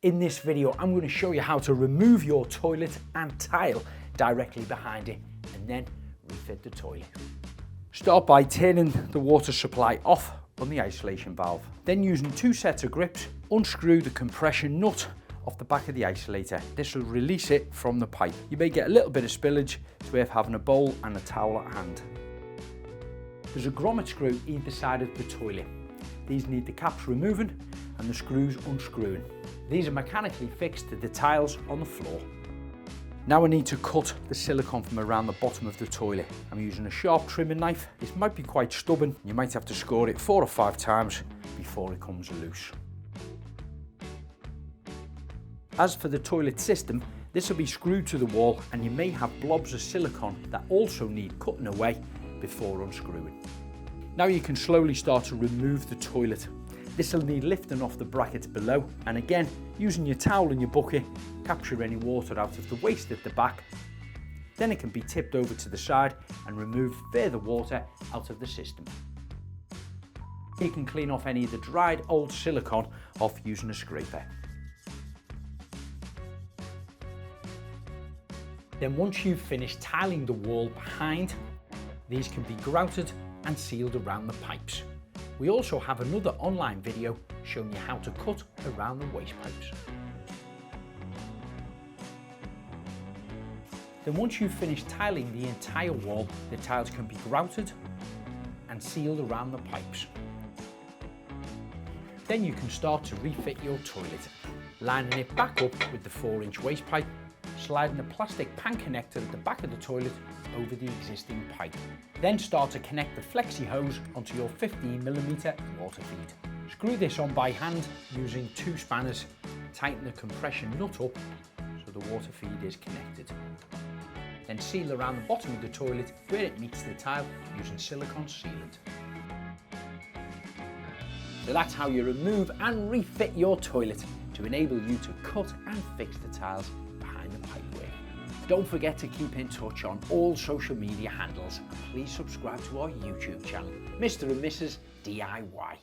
In this video, I'm going to show you how to remove your toilet and tile directly behind it and then refit the toilet. Start by turning the water supply off on the isolation valve. Then using 2 sets of grips, unscrew the compression nut off the back of the isolator. This will release it from the pipe. You may get a little bit of spillage, it's worth having a bowl and a towel at hand. There's a grommet screw either side of the toilet. These need the caps removing and the screws unscrewing. These are mechanically fixed to the tiles on the floor. Now I need to cut the silicone from around the bottom of the toilet. I'm using a sharp trimming knife. This might be quite stubborn. You might have to score it 4 or 5 times before it comes loose. As for the toilet system, this will be screwed to the wall and you may have blobs of silicone that also need cutting away before unscrewing. Now you can slowly start to remove the toilet. This will need lifting off the brackets below, and again, using your towel and your bucket, capture any water out of the waste at the back. Then it can be tipped over to the side and remove further water out of the system. You can clean off any of the dried old silicone off using a scraper. Then once you've finished tiling the wall behind, these can be grouted and sealed around the pipes. We also have another online video showing you how to cut around the waste pipes. Then once you've finished tiling the entire wall, the tiles can be grouted and sealed around the pipes. Then you can start to refit your toilet, lining it back up with the 4-inch waste pipe, sliding the plastic pan connector at the back of the toilet over the existing pipe. Then start to connect the flexi hose onto your 15mm water feed. Screw this on by hand using 2 spanners. Tighten the compression nut up so the water feed is connected. Then seal around the bottom of the toilet where it meets the tile using silicone sealant. So that's how you remove and refit your toilet to enable you to cut and fix the tiles behind the pipework. Don't forget to keep in touch on all social media handles and please subscribe to our YouTube channel, Mr. and Mrs. DIY.